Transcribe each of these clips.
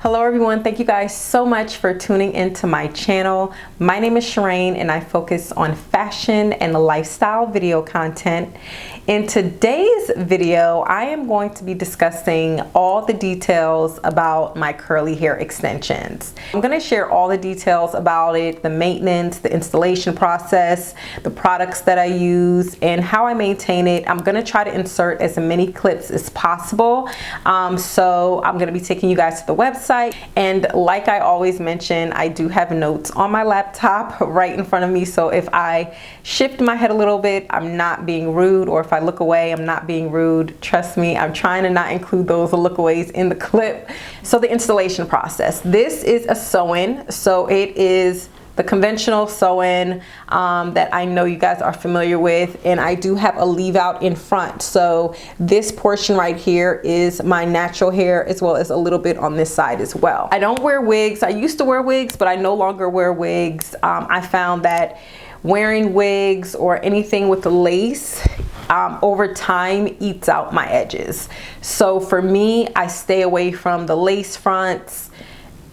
Hello everyone, thank you guys so much for tuning into my channel. My name is Shireen and I focus on fashion and lifestyle video content. In today's video, I am going to be discussing all the details about my curly hair extensions. I'm going to share all the details about it, the maintenance, the installation process, the products that I use, and how I maintain it. I'm going to try to insert as many clips as possible. So I'm going to be taking you guys to the website, and like I always mention, I do have notes on my laptop right in front of me, so if I shift my head a little bit, I'm not being rude, or if I look away, I'm not being rude. Trust me, I'm trying to not include those lookaways in the clip. So the installation process. This is a sew-in, so it is the conventional sew-in that I know you guys are familiar with, and I do have a leave out in front. So this portion right here is my natural hair, as well as a little bit on this side as well. I don't wear wigs. I used to wear wigs, but I no longer wear wigs. I found that wearing wigs or anything with the lace over time eats out my edges. So for me, I stay away from the lace fronts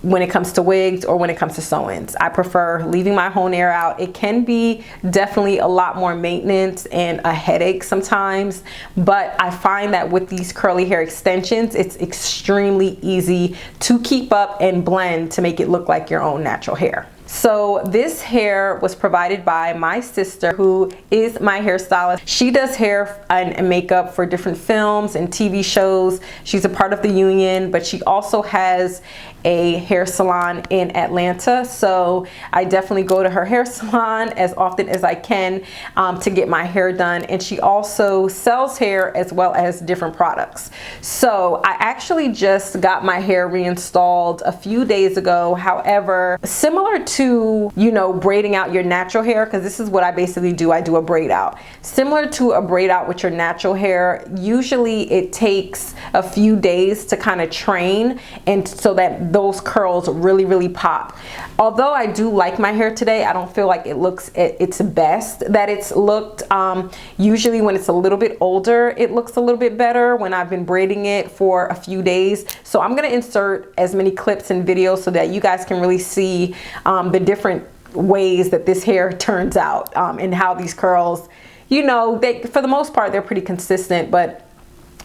when it comes to wigs or when it comes to sew-ins. I prefer leaving my whole hair out. It can be definitely a lot more maintenance and a headache sometimes, but I find that with these curly hair extensions, it's extremely easy to keep up and blend to make it look like your own natural hair. So this hair was provided by my sister, who is my hairstylist. She does hair and makeup for different films and TV shows. She's a part of the union, but she also has a hair salon in Atlanta. So I definitely go to her hair salon as often as I can to get my hair done. And she also sells hair as well as different products. So I actually just got my hair reinstalled a few days ago. However, similar to, you know, braiding out your natural hair, because this is what I basically do. I do a braid out. Similar to a braid out with your natural hair, usually it takes a few days to kind of train and so that those curls really pop. Although I do like my hair today, I don't feel like it looks at its best that it's looked. Usually when it's a little bit older, it looks a little bit better when I've been braiding it for a few days. So I'm going to insert as many clips and videos so that you guys can really see the different ways that this hair turns out and how these curls, you know, they, for the most part, they're pretty consistent, but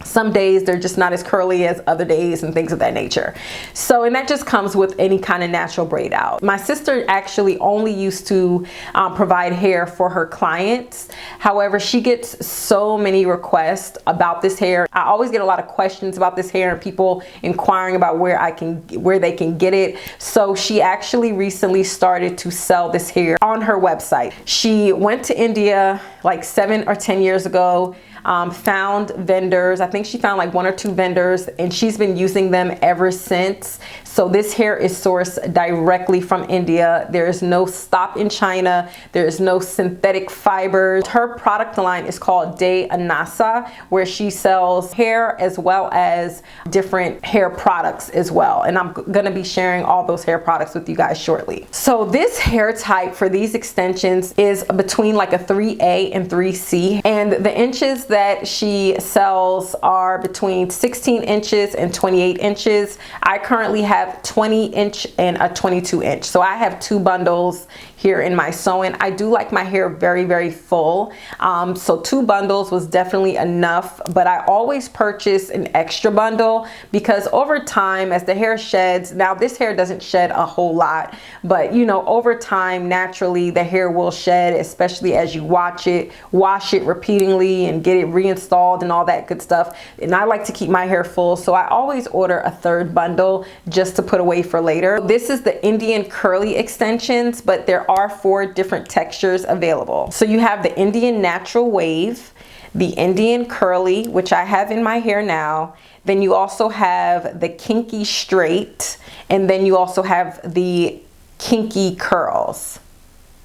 some days they're just not as curly as other days and things of that nature. So, and that just comes with any kind of natural braid out. My sister actually only used to provide hair for her clients. However, she gets so many requests about this hair. I always get a lot of questions about this hair and people inquiring about where they can get it. So she actually recently started to sell this hair on her website. She went to India like 7 or 10 years ago. Found vendors. I think she found like 1 or 2 vendors, and she's been using them ever since. So this hair is sourced directly from India. There is no stop in China. There is no synthetic fibers. Her product line is called De Anasa, where she sells hair as well as different hair products as well. And I'm going to be sharing all those hair products with you guys shortly. So this hair type for these extensions is between like a 3A and 3C, and the inches that she sells are between 16 inches and 28 inches. I currently have 20-inch and a 22-inch. So I have 2 bundles here in my sew-in. I do like my hair very full. So 2 bundles was definitely enough, but I always purchase an extra bundle because over time, as the hair sheds, now this hair doesn't shed a whole lot, but you know, over time, naturally the hair will shed, especially as you wash it repeatedly and get it reinstalled and all that good stuff. And I like to keep my hair full, so I always order a 3rd bundle just to put away for later. This is the Indian curly extensions, but there are 4 different textures available. So you have the Indian natural wave, the Indian curly, which I have in my hair now. Then you also have the kinky straight, and then you also have the kinky curls.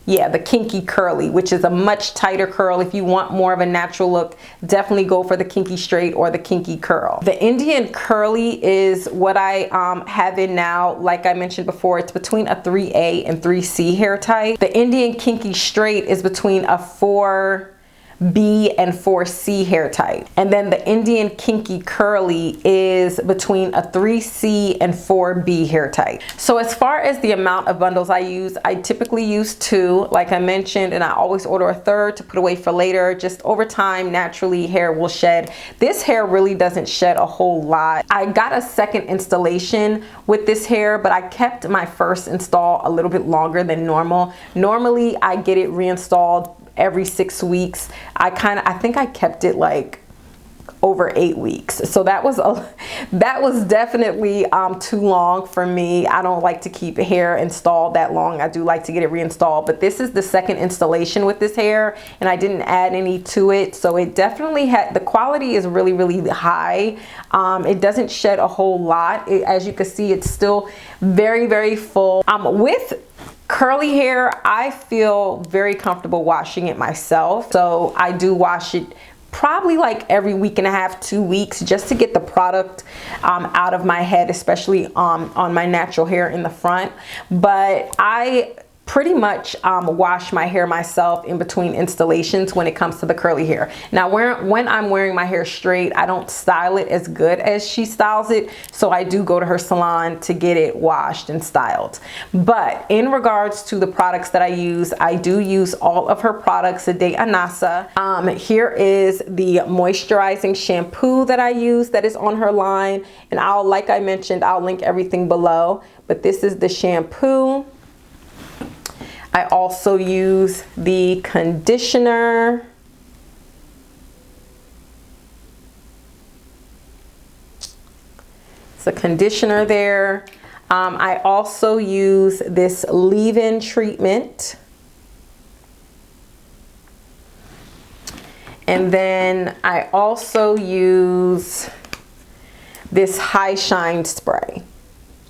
Yeah, the kinky curly, which is a much tighter curl. If you want more of a natural look, definitely go for the kinky straight or the kinky curl. The Indian curly is what I have in now. Like I mentioned before, it's between a 3A and 3C hair type. The Indian kinky straight is between a 4 B and 4C hair type. And then the Indian Kinky Curly is between a 3C and 4B hair type. So as far as the amount of bundles I use, I typically use 2, like I mentioned, and I always order a 3rd to put away for later. Just over time, naturally, hair will shed. This hair really doesn't shed a whole lot. I got a second installation with this hair, but I kept my first install a little bit longer than normal. Normally, I get it reinstalled every 6 weeks. I think I kept it like over 8 weeks. So that was definitely too long for me. I don't like to keep hair installed that long. I do like to get it reinstalled, but this is the second installation with this hair, and I didn't add any to it. So it definitely had, the quality is really, really high. It doesn't shed a whole lot. As you can see, it's still very, very full. With curly hair, I feel very comfortable washing it myself. So I do wash it probably like every week and a half, 2 weeks, just to get the product out of my head, especially on my natural hair in the front. But I pretty much wash my hair myself in between installations when it comes to the curly hair. Now when I'm wearing my hair straight, I don't style it as good as she styles it, so I do go to her salon to get it washed and styled. But in regards to the products that I do use all of her products de Anasa. Here is the moisturizing shampoo that I use that is on her line, and like I mentioned, I'll link everything below, but this is the shampoo. I also use the conditioner. It's a conditioner there. I also use this leave-in treatment. And then I also use this high shine spray.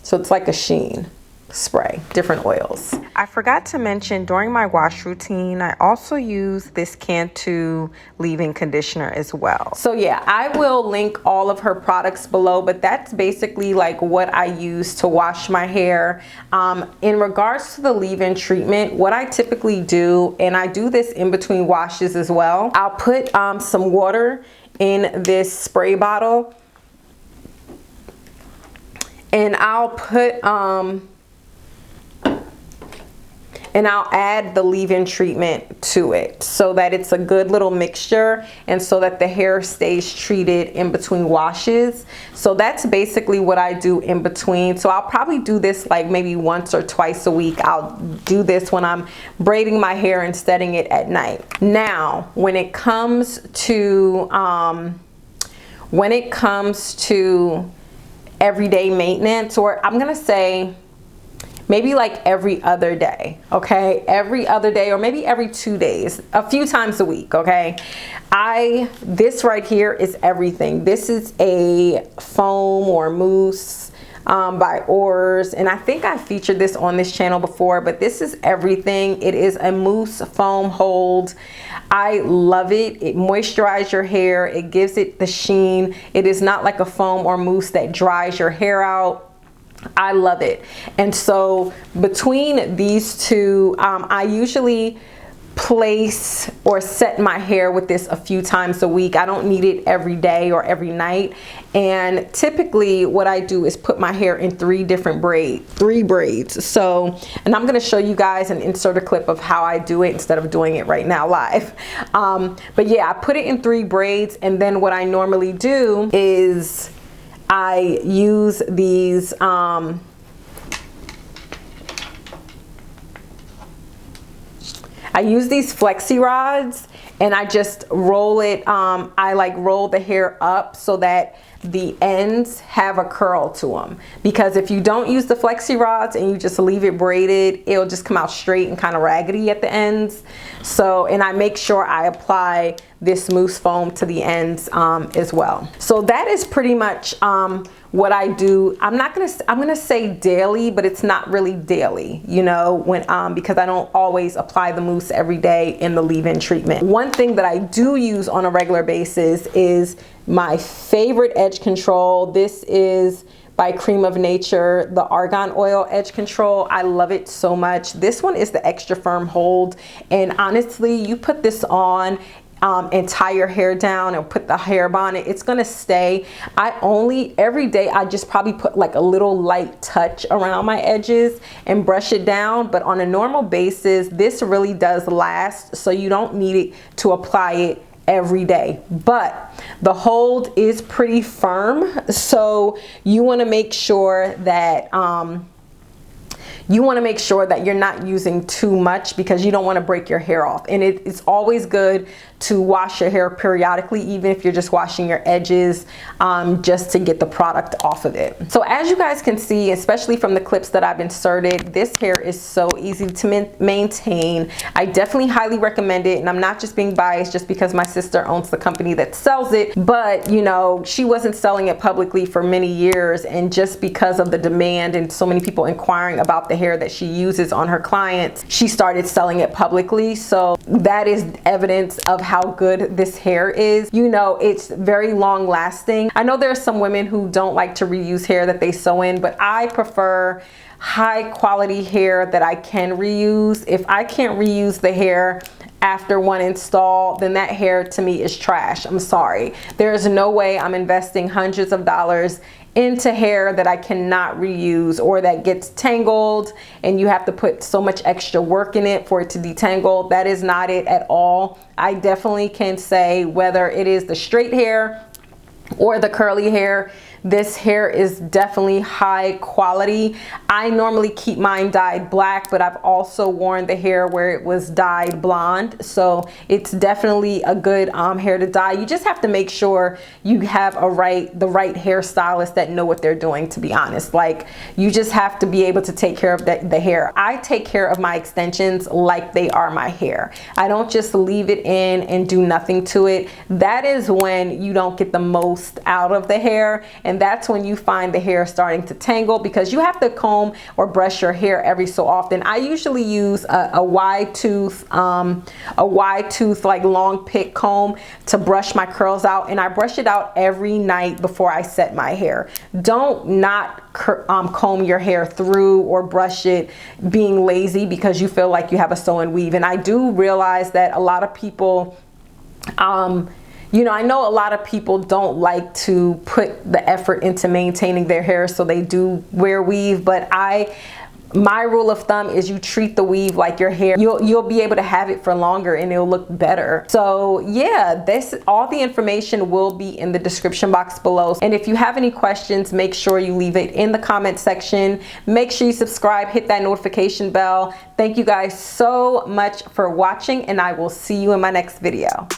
So it's like a sheen spray, different oils. I forgot to mention, during my wash routine, I also use this Cantu leave-in conditioner as well. So yeah, I will link all of her products below, but that's basically like what I use to wash my hair. In regards to the leave-in treatment, what I typically do, and I do this in between washes as well, I'll put some water in this spray bottle, and I'll put and I'll add the leave-in treatment to it so that it's a good little mixture and so that the hair stays treated in between washes. So that's basically what I do in between. So I'll probably do this like maybe once or twice a week. I'll do this when I'm braiding my hair and setting it at night. Now, when it comes to everyday maintenance, or I'm gonna say maybe like every other day, okay? Every other day, or maybe every 2 days, a few times a week, okay? This right here is everything. This is a foam or mousse by Oars, and I think I featured this on this channel before, but this is everything. It is a mousse foam hold. I love it. It moisturizes your hair. It gives it the sheen. It is not like a foam or mousse that dries your hair out. I love it. And so between these two, I usually place or set my hair with this a few times a week. I don't need it every day or every night. And typically what I do is put my hair in three braids. So, and I'm going to show you guys and insert a clip of how I do it instead of doing it right now live. But yeah, I put it in 3 braids, and then what I normally do is I use these flexi rods, and I just roll it. I like roll the hair up so that the ends have a curl to them, because if you don't use the flexi rods and you just leave it braided, it'll just come out straight and kind of raggedy at the ends. So, and I make sure I apply this mousse foam to the ends as well. So that is pretty much what I do. I'm gonna say daily, but it's not really daily, you know, when because I don't always apply the mousse every day in the leave-in treatment. One thing that I do use on a regular basis is my favorite edge control. This is by Cream of Nature, the Argan Oil Edge Control. I love it so much. This one is the extra firm hold, and honestly, you put this on, and tie your hair down and put the hair bonnet, it's gonna stay. Every day I just probably put like a little light touch around my edges and brush it down, but on a normal basis this really does last, so you don't need it to apply it every day. But the hold is pretty firm, so you want to make sure that you're not using too much, because you don't want to break your hair off. And it's always good to wash your hair periodically, even if you're just washing your edges, just to get the product off of it. So as you guys can see, especially from the clips that I've inserted, this hair is so easy to maintain. I definitely highly recommend it, and I'm not just being biased just because my sister owns the company that sells it, but you know, she wasn't selling it publicly for many years, and just because of the demand and so many people inquiring about the hair that she uses on her clients, she started selling it publicly. So that is evidence of how good this hair is. You know, it's very long lasting. I know there are some women who don't like to reuse hair that they sew in, but I prefer high quality hair that I can reuse. If I can't reuse the hair after one install, then that hair to me is trash. I'm sorry. There's no way I'm investing hundreds of dollars into hair that I cannot reuse, or that gets tangled and you have to put so much extra work in it for it to detangle. That is not it at all. I definitely can say, whether it is the straight hair or the curly hair, this hair is definitely high quality. I normally keep mine dyed black, but I've also worn the hair where it was dyed blonde. So it's definitely a good hair to dye. You just have to make sure you have the right hairstylist that know what they're doing, to be honest. Like, you just have to be able to take care of the hair. I take care of my extensions like they are my hair. I don't just leave it in and do nothing to it. That is when you don't get the most out of the hair, and that's when you find the hair starting to tangle, because you have to comb or brush your hair every so often. I usually use a wide tooth like long pick comb to brush my curls out, and I brush it out every night before I set my hair. Don't not comb your hair through or brush it being lazy because you feel like you have a sew and weave. And I do realize that a lot of people, you know, I know a lot of people don't like to put the effort into maintaining their hair, so they do wear weave, but my rule of thumb is you treat the weave like your hair. You'll be able to have it for longer and it'll look better. So yeah, all the information will be in the description box below. And if you have any questions, make sure you leave it in the comment section. Make sure you subscribe, hit that notification bell. Thank you guys so much for watching, and I will see you in my next video.